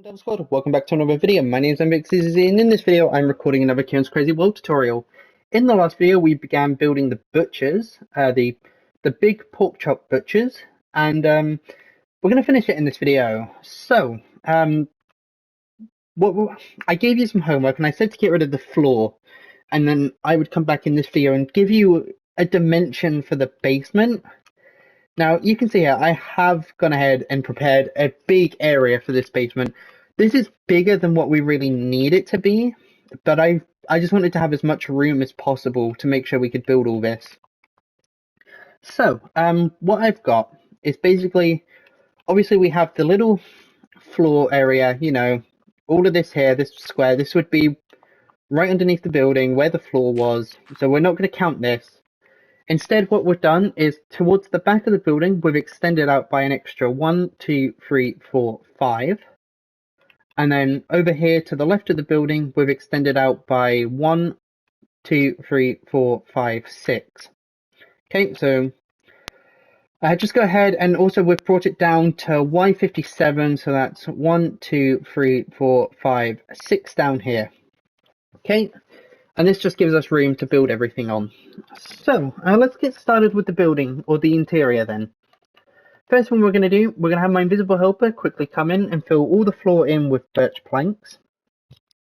Down Squad, welcome back to another video. My name is MVXCZ, and in this video I'm recording another Ciaran's Crazy World tutorial. In the last video we began building the butchers, the big pork chop butchers, and we're going to finish it in this video. So, I gave you some homework and I said to get rid of the floor, and then I would come back in this video and give you a dimension for the basement. Now, you can see here, I have gone ahead and prepared a big area for this basement. This is bigger than what we really need it to be, but I just wanted to have as much room as possible to make sure we could build all this. So, what I've got is basically, obviously we have the little floor area, you know, all of this here, this square, this would be right underneath the building where the floor was, so we're not going to count this. Instead, what we've done is towards the back of the building, we've extended out by an extra 1, 2, 3, 4, 5. And then over here to the left of the building, we've extended out by 1, 2, 3, 4, 5, 6. Okay, so just go ahead, and also we've brought it down to Y57, so that's 1, 2, 3, 4, 5, 6 down here. Okay. And this just gives us room to build everything on. So let's get started with the building, or the interior then. First thing we're going to do, we're going to have my invisible helper quickly come in and fill all the floor in with birch planks.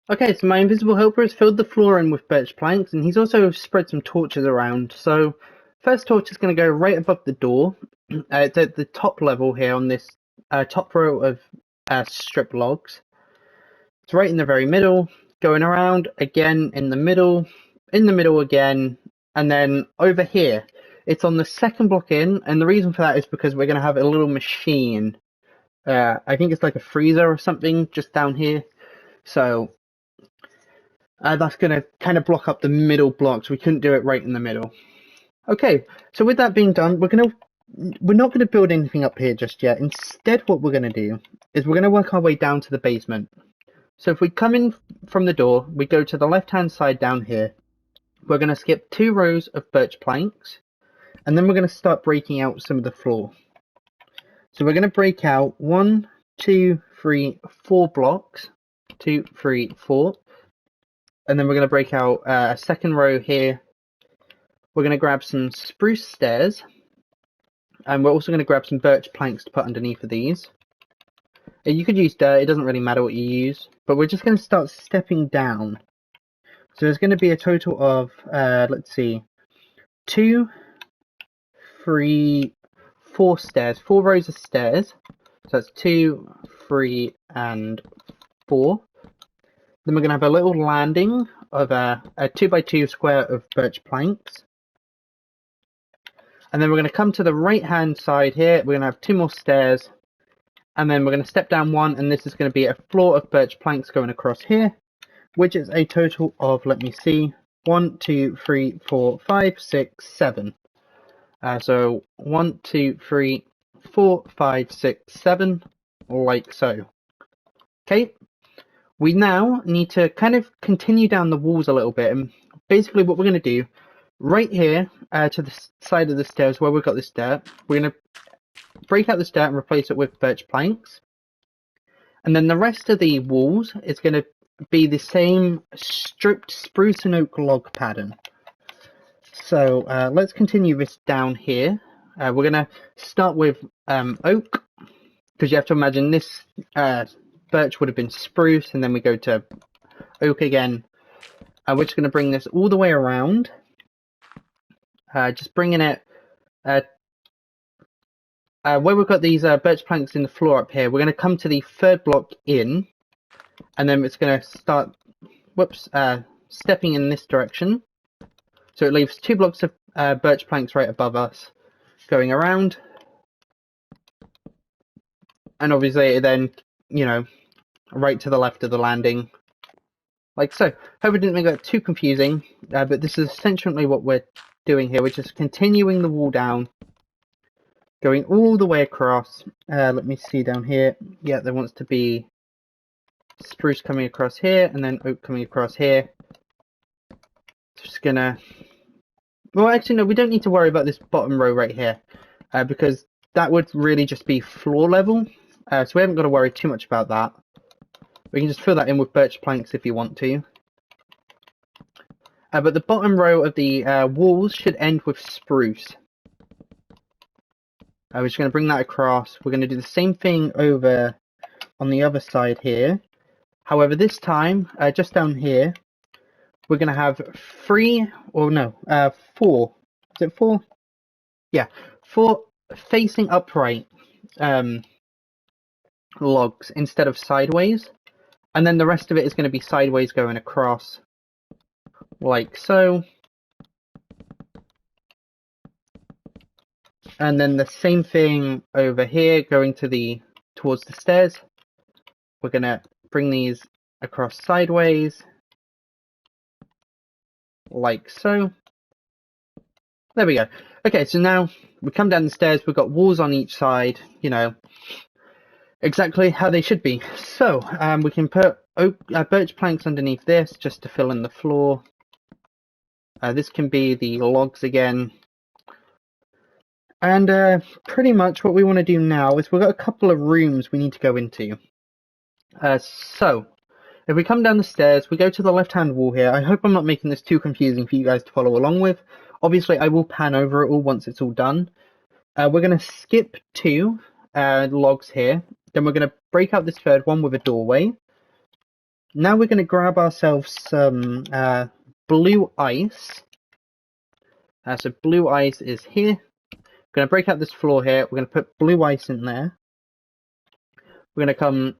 Okay, so my invisible helper has filled the floor in with birch planks, and he's also spread some torches around. So first torch is going to go right above the door. It's at the top level here on this top row of strip logs. It's right in the very middle. Going around again in the middle again, and then over here it's on the second block in, and the reason for that is because we're going to have a little machine, I think it's like a freezer or something just down here, so that's going to kind of block up the middle blocks. We couldn't do it right in the middle. Okay, so with that being done, we're not going to build anything up here just yet. Instead, what we're going to do is we're going to work our way down to the basement. So if we come in from the door, we go to the left-hand side down here. We're going to skip 2 rows of birch planks, and then we're going to start breaking out some of the floor. So we're going to break out 1, 2, 3, 4 blocks, 2, 3, 4, and then we're going to break out a second row here. We're going to grab some spruce stairs, and we're also going to grab some birch planks to put underneath of these. You could use dirt, it doesn't really matter what you use, but we're just going to start stepping down. So there's going to be a total of, let's see, 2, 3, 4 stairs, 4 rows of stairs. So that's 2, 3, and 4. Then we're going to have a little landing of a 2x2 square of birch planks. And then we're going to come to the right-hand side here, we're going to have 2 more stairs. And then we're going to step down 1, and this is going to be a floor of birch planks going across here, which is a total of, let me see, 1, 2, 3, 4, 5, 6, 7. So 1, 2, 3, 4, 5, 6, 7, like so. Okay, we now need to kind of continue down the walls a little bit, and basically what we're going to do, right here to the side of the stairs where we've got this dirt, we're going to break out this dirt and replace it with birch planks, and then the rest of the walls is going to be the same stripped spruce and oak log pattern. So let's continue this down here. We're going to start with oak, because you have to imagine this birch would have been spruce, and then we go to oak again. We're just going to bring this all the way around, just bringing it where we've got these birch planks in the floor up here. We're going to come to the third block in, and then it's going to start stepping in this direction. So it leaves 2 blocks of birch planks right above us going around, and obviously then, you know, right to the left of the landing like so. Hope it didn't make that too confusing, but this is essentially what we're doing here. We're just continuing the wall down, going all the way across. Let me see down here. Yeah, there wants to be spruce coming across here, and then oak coming across here. Just gonna... Well, actually, no, we don't need to worry about this bottom row right here, because that would really just be floor level. So we haven't got to worry too much about that. We can just fill that in with birch planks if you want to. But the bottom row of the walls should end with spruce. We're just going to bring that across. We're going to do the same thing over on the other side here. However, this time, just down here, we're going to have 4. Is it 4? Yeah, 4 facing upright logs instead of sideways. And then the rest of it is going to be sideways going across, like so. And then the same thing over here going towards the stairs. We're going to bring these across sideways, like so. There we go. Okay, so now we come down the stairs, we've got walls on each side, you know, exactly how they should be. So we can put birch planks underneath this just to fill in the floor. This can be the logs again. And pretty much what we want to do now is we've got a couple of rooms we need to go into. So if we come down the stairs, we go to the left-hand wall here. I hope I'm not making this too confusing for you guys to follow along with. Obviously, I will pan over it all once it's all done. We're going to skip 2 logs here. Then we're going to break out this third one with a doorway. Now we're going to grab ourselves some blue ice. So blue ice is here. We're going to break out this floor here. We're going to put blue ice in there. We're going to come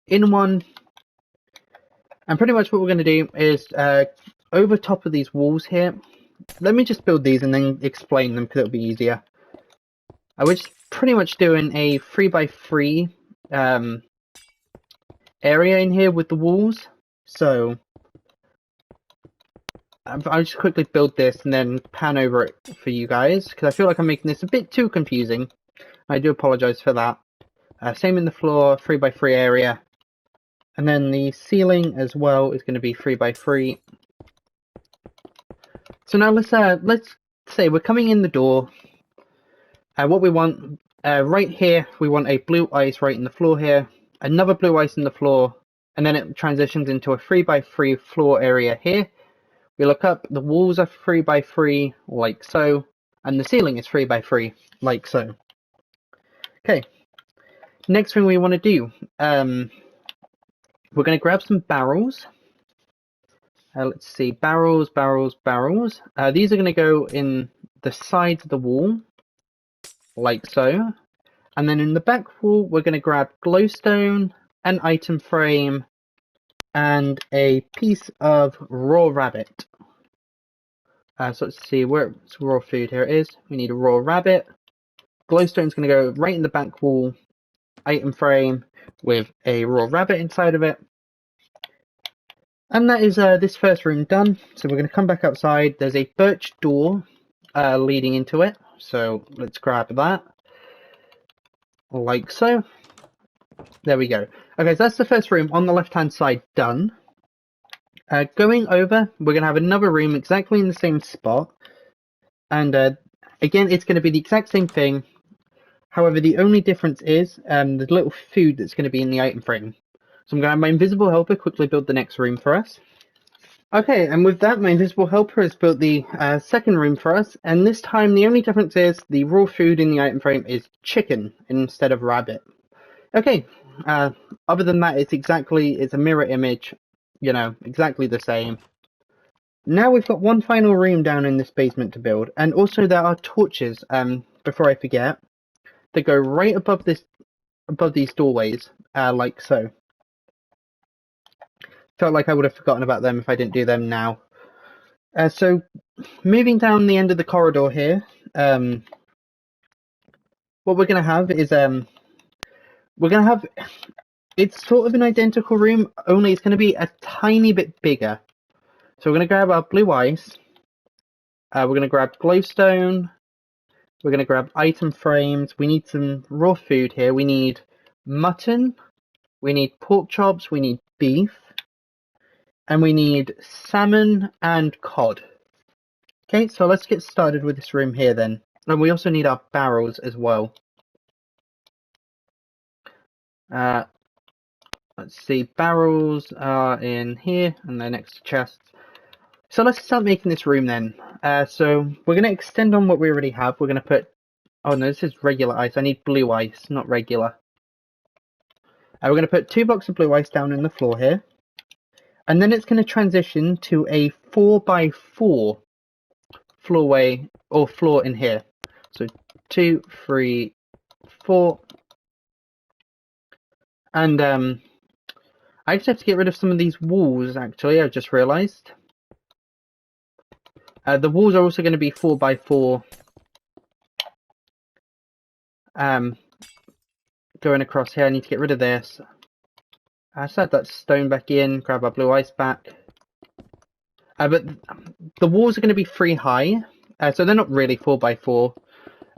in one. And pretty much what we're going to do is over top of these walls here. Let me just build these and then explain them because it'll be easier. We're just pretty much doing a 3x3 area in here with the walls. So I'll just quickly build this and then pan over it for you guys because I feel like I'm making this a bit too confusing. I do apologize for that. Same in the floor, 3x3 area. And then the ceiling as well is going to be 3x3. So now let's say we're coming in the door. What we want right here, we want a blue ice right in the floor here, another blue ice in the floor, and then it transitions into a 3x3 floor area here. We look up, the walls are 3x3 like so, and the ceiling is 3x3 like so. Okay, next thing we want to do, we're going to grab some barrels. Let's see, barrels. These are going to go in the sides of the wall, like so. And then in the back wall, we're going to grab glowstone, an item frame, and a piece of raw rabbit. So let's see, where's raw food? Here it is. We need a raw rabbit. Glowstone's going to go right in the back wall, item frame with a raw rabbit inside of it. And that is this first room done. So we're going to come back outside. There's a birch door leading into it. So let's grab that. Like so. There we go. Okay, so that's the first room on the left-hand side done. Going over, we're going to have another room exactly in the same spot. And again, it's going to be the exact same thing. However, the only difference is the little food that's going to be in the item frame. So I'm going to have my invisible helper quickly build the next room for us. Okay, and with that, my invisible helper has built the second room for us. And this time, the only difference is the raw food in the item frame is chicken instead of rabbit. Okay, other than that, it's a mirror image, you know, exactly the same. Now we've got one final room down in this basement to build. And also there are torches, before I forget, that go right above these doorways, like so. Felt like I would have forgotten about them if I didn't do them now. So moving down the end of the corridor here, what we're going to have is it's sort of an identical room, only it's going to be a tiny bit bigger. So we're going to grab our blue ice, we're going to grab glowstone, we're going to grab item frames, we need some raw food here, we need mutton, we need pork chops, we need beef, and we need salmon and cod. Okay, so let's get started with this room here then. And we also need our barrels as well. let's see, barrels are in here and they're next to chests. So let's start making this room then. So we're going to extend on what we already have. We're going to put, oh no, this is regular ice. I need blue ice, not regular. We're going to put 2 blocks of blue ice down in the floor here. And then it's going to transition to a 4x4 floorway or floor in here. So 2, 3, 4. And I just have to get rid of some of these walls, actually, I just realised. The walls are also going to be 4x4. Going across here, I need to get rid of this. I set that stone back in, grab our blue ice back. But the walls are going to be 3 high, so they're not really 4x4.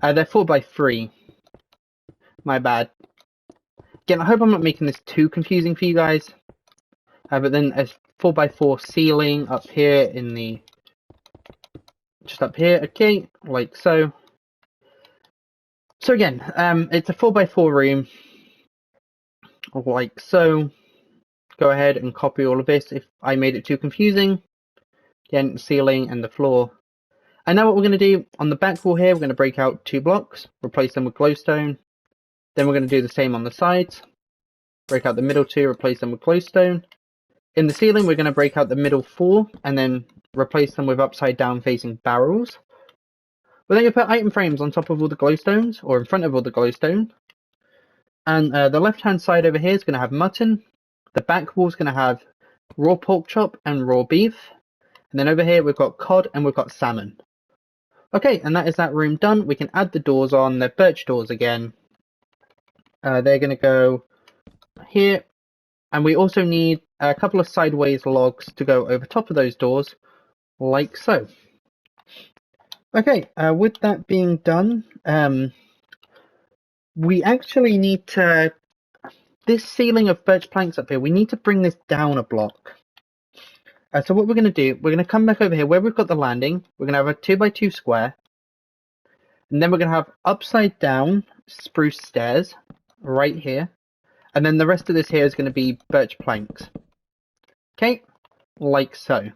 They're 4x3. My bad. Again, I hope I'm not making this too confusing for you guys. But then a 4x4 ceiling up here in the... just up here, okay, like so. So again, it's a 4x4 room, like so. Go ahead and copy all of this if I made it too confusing. Again, ceiling and the floor. And now what we're going to do, on the back wall here, we're going to break out 2 blocks, replace them with glowstone. Then we're going to do the same on the sides. Break out the middle 2, replace them with glowstone. In the ceiling, we're going to break out the middle 4, and then replace them with upside down facing barrels. We're then going to put item frames on top of all the glowstones, or in front of all the glowstone. And the left hand side over here is going to have mutton. The back wall is going to have raw pork chop and raw beef. And then over here we've got cod and we've got salmon. Okay, and that is that room done. We can add the doors on. They're birch doors again. They're going to go here. And we also need a couple of sideways logs to go over top of those doors, like so. Okay, with that being done, we actually need to... this ceiling of birch planks up here, we need to bring this down a block. So what we're going to do, we're going to come back over here where we've got the landing. We're going to have a 2x2 square. And then we're going to have upside down spruce stairs right here. And then the rest of this here is going to be birch planks. Okay, like so.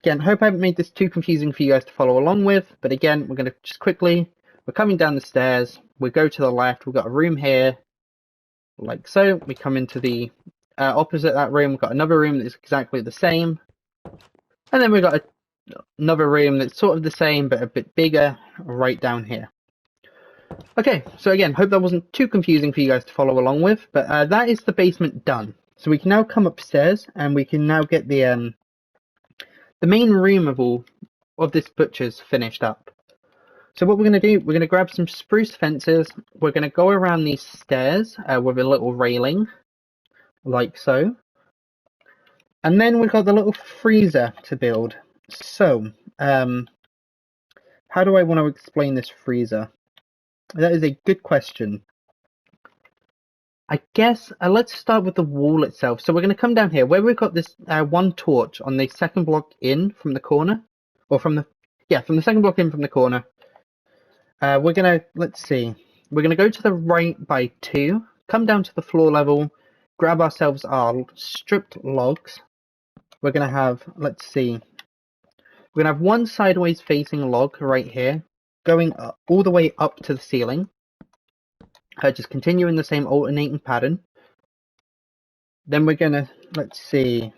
Again, hope I haven't made this too confusing for you guys to follow along with. But again, we're going to just quickly, we're coming down the stairs. We go to the left. We've got a room here. Like so. We come into the opposite that room. We've got another room that's exactly the same. And then we've got another room that's sort of the same, but a bit bigger right down here. Okay, so again, hope that wasn't too confusing for you guys to follow along with, but that is the basement done. So we can now come upstairs and we can now get the main room of this butcher's finished up. So what we're going to do, we're going to grab some spruce fences. We're going to go around these stairs with a little railing, like so. And then we've got the little freezer to build. So, how do I want to explain this freezer? That is a good question. I guess let's start with the wall itself. So we're going to come down here where we've got this one torch on the second block in from the corner, or from the second block in from the corner. We're going to, let's see, we're going to go to the right by 2, come down to the floor level, grab ourselves our stripped logs. We're going to have, let's see, we're going to have one sideways facing log right here, going up, all the way up to the ceiling. Just continue in the same alternating pattern. Then we're going to, let's see,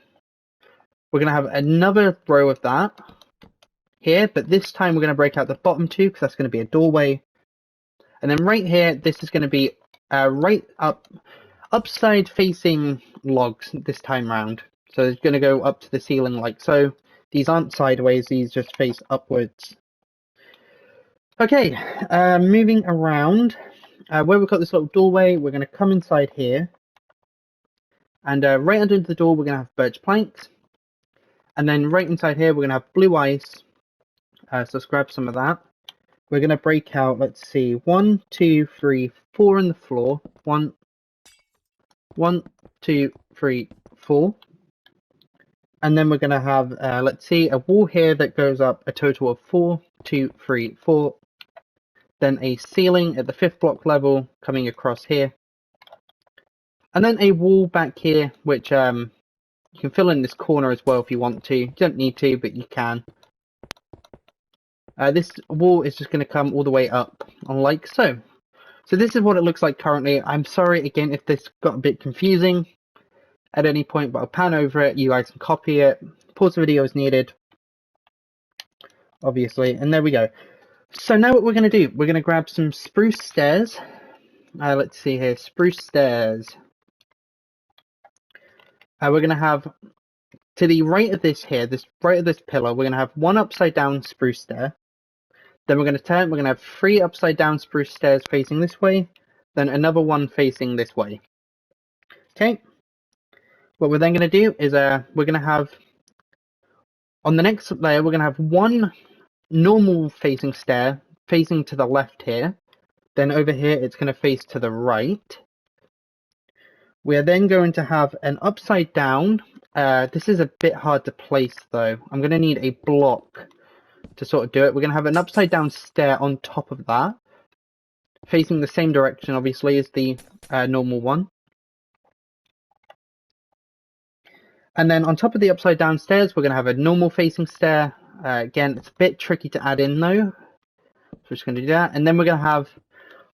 we're going to have another row of that here, but this time we're going to break out the bottom 2 because that's going to be a doorway. And then right here, this is going to be right up, upside facing logs this time round. So it's going to go up to the ceiling like so. These aren't sideways, these just face upwards. Okay, moving around, where we've got this little doorway, we're going to come inside here. And right under the door, we're going to have birch planks. And then right inside here, we're going to have blue ice. So let's grab some of that. We're going to break out, let's see, 1, 2, 3, 4 on the floor. 1, 2, 3, 4. And then we're going to have, let's see, a wall here that goes up a total of 4, 2, 3, 4. Then a ceiling at the 5th block level coming across here. And then a wall back here, which you can fill in this corner as well if you want to. You don't need to, but you can. This wall is just going to come all the way up, like so. So this is what it looks like currently. I'm sorry again if this got a bit confusing at any point, but I'll pan over it. You guys can copy it. Pause the video as needed, obviously. And there we go. So now what we're going to do, we're going to grab some spruce stairs. Let's see here, spruce stairs. We're going to have, to the right of this here, right of this pillar, we're going to have one upside down spruce stair. Then we're going to turn, we're going to have 3 upside down spruce stairs facing this way, then another one facing this way. Okay. What we're then going to do is we're going to have, on the next layer, we're going to have one normal facing stair facing to the left here. Then over here, it's going to face to the right. We are then going to have an upside down. This is a bit hard to place though. I'm going to need a block to sort of do it. We're going to have an upside down stair on top of that, facing the same direction obviously as the normal one. And then on top of the upside down stairs, we're going to have a normal facing stair. Again, it's a bit tricky to add in though. So we're just going to do that. And then we're going to have,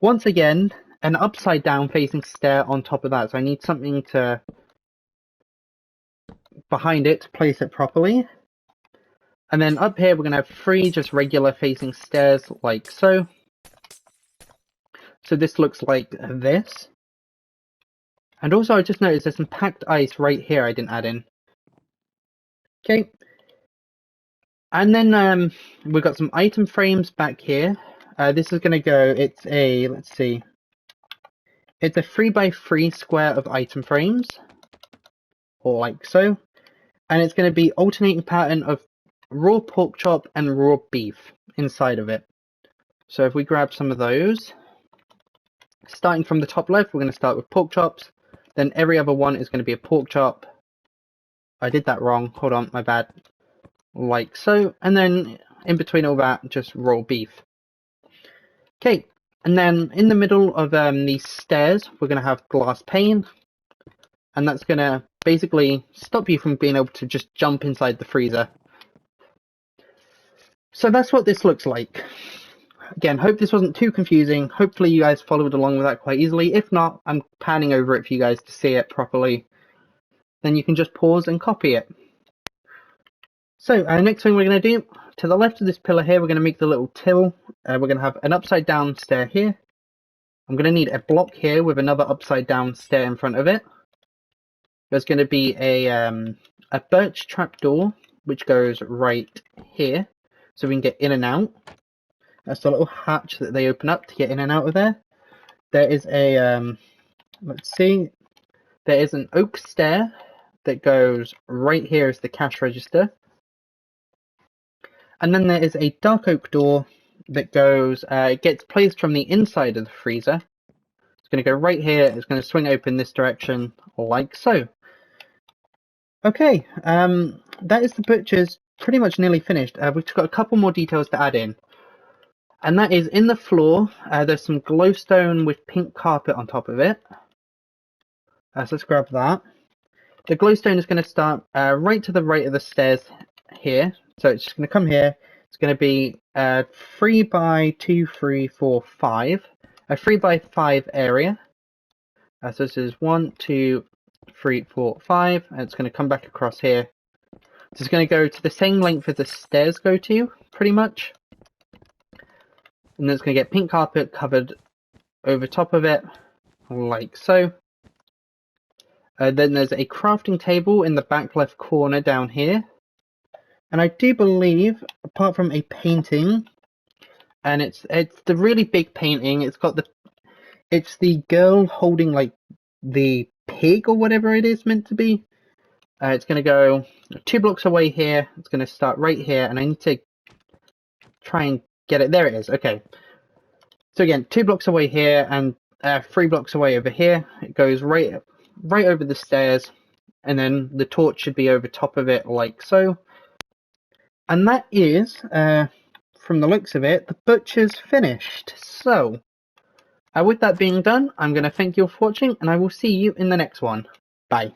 once again, an upside down facing stair on top of that. So I need something to behind it to place it properly. And then up here, we're going to have 3 just regular facing stairs like so. So this looks like this. And also I just noticed there's some packed ice right here I didn't add in. Okay. And then we've got some item frames back here. This is going to go, it's a, let's see. It's a 3x3 square of item frames. Like so. And it's going to be alternating pattern of raw pork chop and raw beef inside of it. So if we grab some of those, starting from the top left, we're going to start with pork chops. Then every other one is going to be a pork chop. I did that wrong. Hold on, my bad. Like so. And then in between all that, just raw beef. Okay. And then in the middle of these stairs, we're going to have glass pane. And that's going to basically stop you from being able to just jump inside the freezer. So that's what this looks like. Again, hope this wasn't too confusing. Hopefully you guys followed along with that quite easily. If not, I'm panning over it for you guys to see it properly. Then you can just pause and copy it. So next thing we're going to do, to the left of this pillar here, we're going to make the little till. We're going to have an upside down stair here. I'm going to need a block here with another upside down stair in front of it. There's going to be a birch trapdoor, which goes right here, so we can get in and out. That's the little hatch that they open up to get in and out of there. There is a, let's see, there is an oak stair that goes right here as the cash register. And then there is a dark oak door that goes, it gets placed from the inside of the freezer. It's going to go right here, it's going to swing open this direction, like so. Okay, that is the butcher's pretty much nearly finished. We've got a couple more details to add in. And that is in the floor, there's some glowstone with pink carpet on top of it. So let's grab that. The glowstone is going to start right to the right of the stairs here. So it's just going to come here. It's going to be 3 by 2, 3, 4, 5. A 3 by 5 area. So this is 1, 2, 3, 4, 5. And it's going to come back across here. So it's going to go to the same length as the stairs go to, pretty much. And then it's going to get pink carpet covered over top of it, like so. Then there's a crafting table in the back left corner down here. And I do believe, apart from a painting, and it's the really big painting, it's the girl holding like the pig or whatever it is meant to be. It's going to go 2 blocks away here. It's going to start right here, and I need to try and get it. There it is. Okay. So again, 2 blocks away here and 3 blocks away over here. It goes right over the stairs, and then the torch should be over top of it, like so. And that is, from the looks of it, the butcher's finished. So With that being done, I'm going to thank you for watching, and I will see you in the next one. Bye.